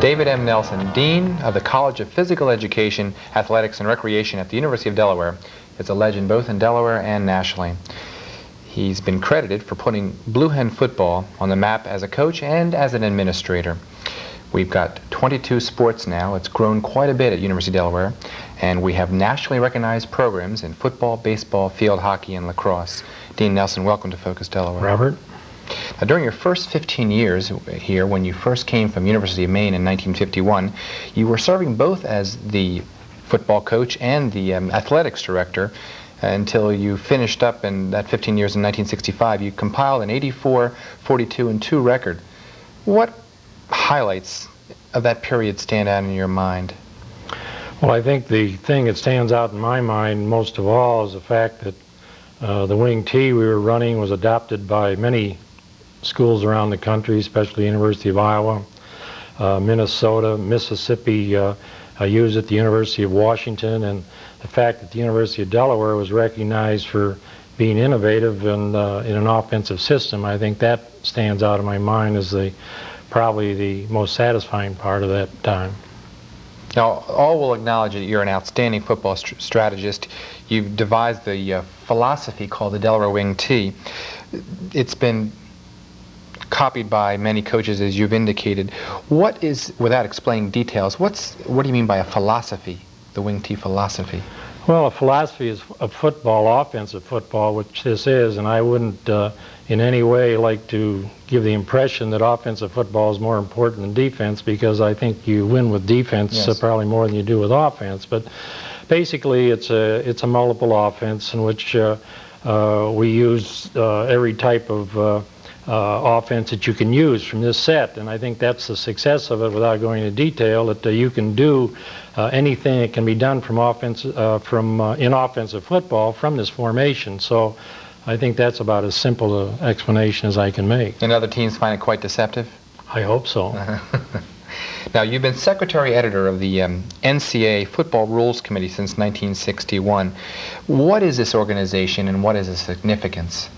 David M. Nelson, Dean of the College of Physical Education, Athletics, and Recreation at the University of Delaware, is a legend both in Delaware and nationally. He's been credited for putting Blue Hen football on the map as a coach and as an administrator. We've got 22 sports now. It's grown quite a bit at University of Delaware, and we have nationally recognized programs in football, baseball, field hockey, and lacrosse. Dean Nelson, welcome to Focus Delaware. Robert. Now, during your first 15 years here, when you first came from University of Maine in 1951, you were serving both as the football coach and the athletics director until you finished up in that 15 years in 1965. You compiled an 84, 42, and 2 record. What highlights of that period stand out in your mind? Well, I think the thing that stands out in my mind most of all is the fact that the wing T we were running was adopted by many schools around the country, especially University of Iowa, Minnesota, Mississippi used it, the University of Washington, and the fact that the University of Delaware was recognized for being innovative and in an offensive system. I think that stands out in my mind as probably the most satisfying part of that time. Now, all will acknowledge that you're an outstanding football strategist. You've devised the philosophy called the Delaware Wing T. It's been copied by many coaches, as you've indicated. What is, without explaining details, what do you mean by a philosophy, the Wing T philosophy? Well, a philosophy is a football, offensive football, which this is, and I wouldn't in any way like to give the impression that offensive football is more important than defense, because I think you win with defense Yes. Probably more than you do with offense. But basically it's a multiple offense in which we use every type of offense that you can use from this set, and I think that's the success of it, without going into detail, that you can do anything that can be done from in offensive football from this formation. So I think that's about as simple an explanation as I can make. And other teams find it quite deceptive? I hope so. Now, you've been secretary editor of the NCAA Football Rules Committee since 1961. What is this organization and what is its significance?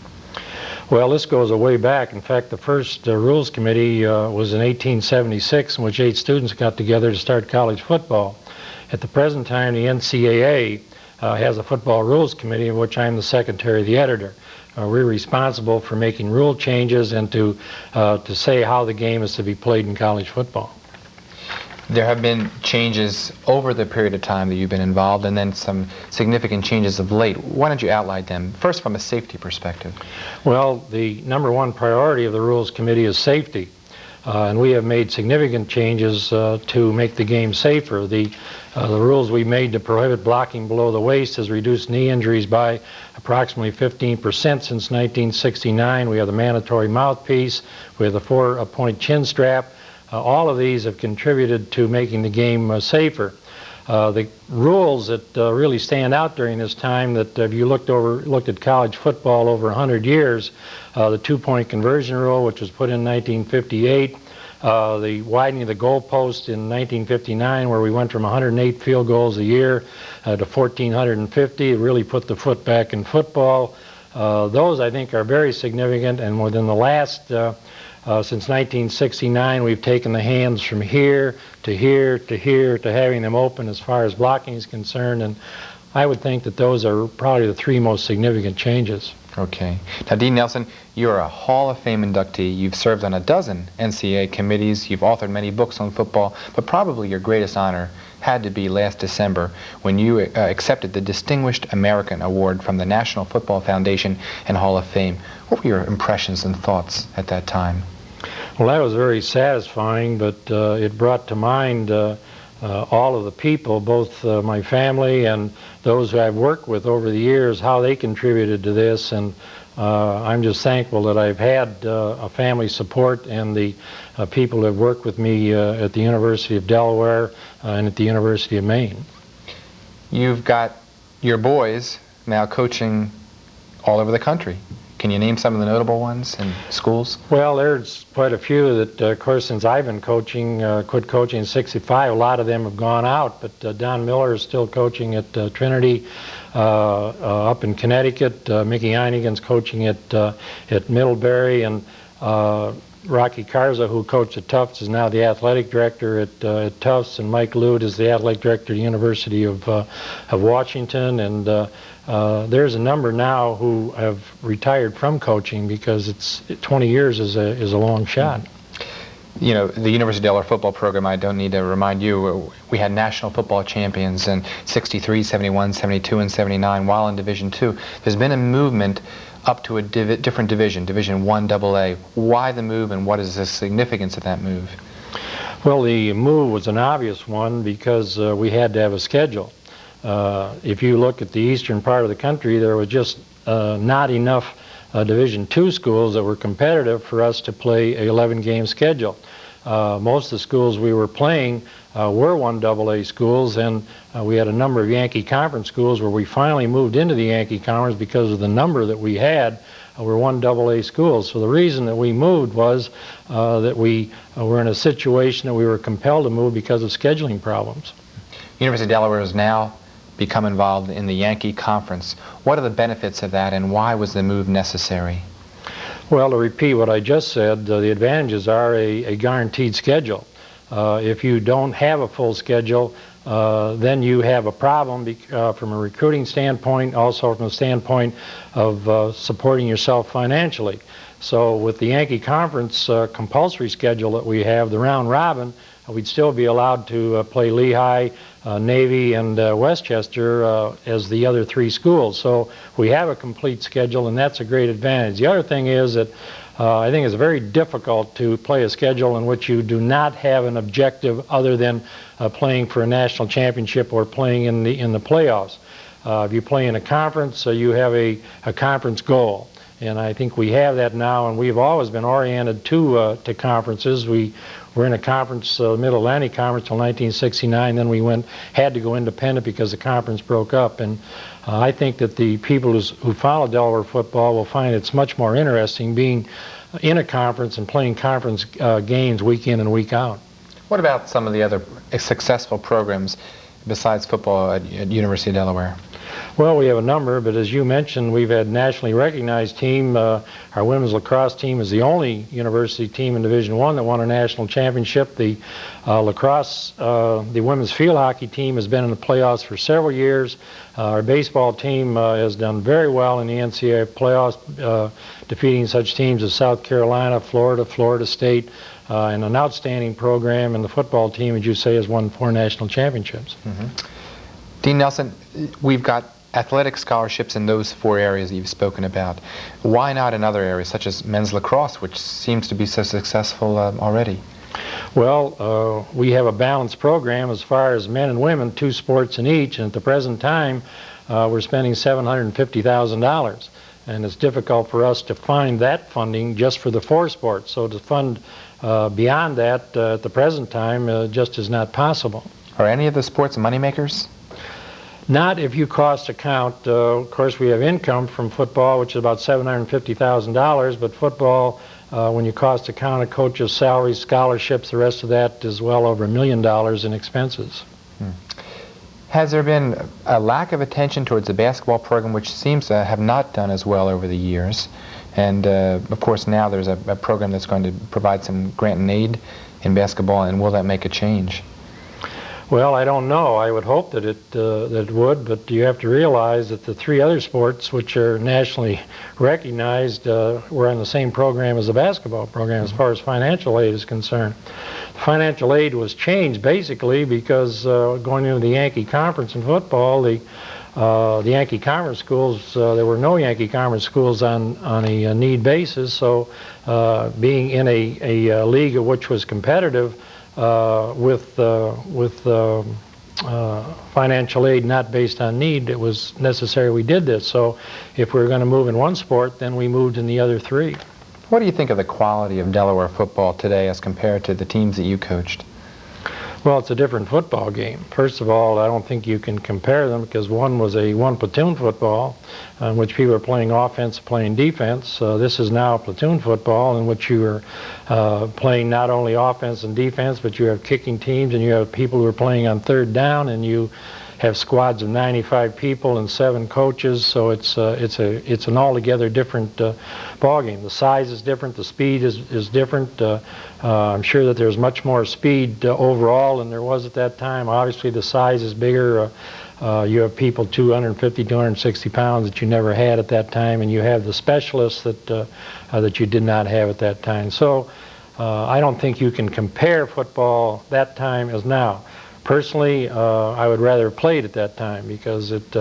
Well, this goes a way back. In fact, the first Rules Committee was in 1876, in which 8 students got together to start college football. At the present time, the NCAA has a Football Rules Committee, of which I'm the secretary, the editor. We're responsible for making rule changes and to say how the game is to be played in college football. There have been changes over the period of time that you've been involved, and then some significant changes of late. Why don't you outline them, first from a safety perspective? Well, the #1 priority of the Rules Committee is safety, and we have made significant changes to make the game safer. The rules we made to prohibit blocking below the waist has reduced knee injuries by approximately 15% since 1969. We have the mandatory mouthpiece, we have the 4-point chin strap. All of these have contributed to making the game safer. The rules that really stand out during this time, that if you looked at college football over 100 years, the 2-point conversion rule, which was put in 1958, the widening of the goalpost in 1959, where we went from 108 field goals a year to 1,450, it really put the foot back in football. Those, I think, are very significant, and within the last since 1969, we've taken the hands from here to here to here to having them open as far as blocking is concerned, and I would think that those are probably the 3 most significant changes. Okay. Now, Dean Nelson, you're a Hall of Fame inductee. You've served on a dozen NCAA committees. You've authored many books on football, but probably your greatest honor had to be last December when you accepted the Distinguished American Award from the National Football Foundation and Hall of Fame. What were your impressions and thoughts at that time? Well, that was very satisfying, but it brought to mind all of the people, both my family and those who I've worked with over the years, how they contributed to this, and I'm just thankful that I've had a family support and the people who have worked with me at the University of Delaware and at the University of Maine. You've got your boys now coaching all over the country. Can you name some of the notable ones in schools? Well, there's quite a few that, of course, since I've been coaching, quit coaching in '65, a lot of them have gone out, but Don Miller is still coaching at Trinity up in Connecticut. Mickey Einigan's coaching at Middlebury, and Rocky Garza, who coached at Tufts, is now the athletic director at Tufts, and Mike Lute is the athletic director at the University of Washington. And there's a number now who have retired from coaching because 20 years is a long shot. You know, the University of Delaware football program, I don't need to remind you, we had national football champions in 63, 71, 72, and 79 while in Division II. There's been a movement up to a different division, Division I AA. Why the move, and what is the significance of that move? Well, the move was an obvious one because we had to have a schedule. If you look at the eastern part of the country, there was just not enough Division II schools that were competitive for us to play a 11-game schedule. Most of the schools we were playing were 1AA schools, and we had a number of Yankee Conference schools where we finally moved into the Yankee Conference because of the number that we had. Were 1AA schools. So the reason that we moved was that we were in a situation that we were compelled to move because of scheduling problems. University of Delaware has now become involved in the Yankee Conference. What are the benefits of that, and why was the move necessary? Well, to repeat what I just said, the advantages are a guaranteed schedule. If you don't have a full schedule, then you have a problem from a recruiting standpoint, also from a standpoint of supporting yourself financially. So with the Yankee Conference compulsory schedule that we have, the round robin, we'd still be allowed to play Lehigh, Navy, and Westchester as the other three schools. So we have a complete schedule, and that's a great advantage. The other thing is that I think it's very difficult to play a schedule in which you do not have an objective other than playing for a national championship or playing in the playoffs. If you play in a conference, you have a conference goal. And I think we have that now, and we've always been oriented to conferences. We were in a conference, Mid-Atlantic Conference, till 1969. Then we had to go independent because the conference broke up. And I think that the people who follow Delaware football will find it's much more interesting being in a conference and playing conference games week in and week out. What about some of the other successful programs besides football at University of Delaware? Well, we have a number, but as you mentioned, we've had nationally recognized team. Our women's lacrosse team is the only university team in Division I that won a national championship. The lacrosse, the women's field hockey team has been in the playoffs for several years. Our baseball team has done very well in the NCAA playoffs, defeating such teams as South Carolina, Florida, Florida State, and an outstanding program. And the football team, as you say, has won 4 national championships. Mm-hmm. Dean Nelson, we've got athletic scholarships in those 4 areas that you've spoken about. Why not in other areas, such as men's lacrosse, which seems to be so successful already? Well, we have a balanced program as far as men and women, 2 sports in each, and at the present time, we're spending $750,000. And it's difficult for us to find that funding just for the 4 sports. So to fund beyond that at the present time just is not possible. Are any of the sports moneymakers? Not if you cost account. Of course, we have income from football, which is about $750,000, but football, when you cost account of coaches' salaries, scholarships, the rest of that is well over $1 million in expenses. Has there been a lack of attention towards the basketball program, which seems to have not done as well over the years? And of course, now there's a program that's going to provide some grant and aid in basketball, and will that make a change? Well, I don't know. I would hope that it would, but you have to realize that the 3 other sports, which are nationally recognized, were on the same program as the basketball program as far as financial aid is concerned. Financial aid was changed basically because going into the Yankee Conference in football, the Yankee Conference schools, there were no Yankee Conference schools on a need basis, so being in a league which was competitive, with financial aid not based on need, it was necessary we did this. So if we were going to move in one sport, then we moved in the other 3. What do you think of the quality of Delaware football today as compared to the teams that you coached? Well, it's a different football game. First of all, I don't think you can compare them because one was a one-platoon football in which people are playing offense, playing defense. This is now platoon football in which you are playing not only offense and defense, but you have kicking teams and you have people who are playing on 3rd down, and you have squads of 95 people and 7 coaches, so it's an altogether different ballgame. The size is different, the speed is different. I'm sure that there's much more speed overall than there was at that time. Obviously, the size is bigger. You have people 250, 260 pounds that you never had at that time, and you have the specialists that you did not have at that time. So I don't think you can compare football that time as now. Personally, I would rather have played at that time because it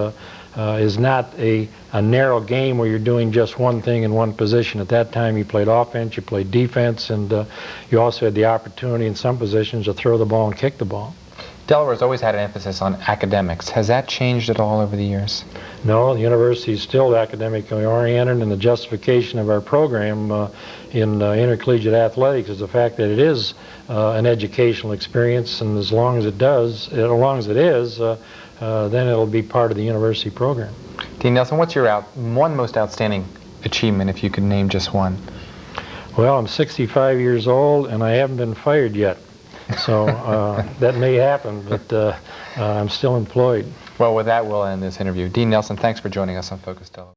is not a narrow game where you're doing just one thing in one position. At that time, you played offense, you played defense, and you also had the opportunity in some positions to throw the ball and kick the ball. Delaware's always had an emphasis on academics. Has that changed at all over the years? No, the university is still academically oriented, and the justification of our program in intercollegiate athletics is the fact that it is an educational experience, and as long as it is, then it'll be part of the university program. Dean Nelson, what's your one most outstanding achievement, if you could name just one? Well, I'm 65 years old, and I haven't been fired yet. So that may happen, but I'm still employed. Well, with that, we'll end this interview. Dean Nelson, thanks for joining us on Focus Television.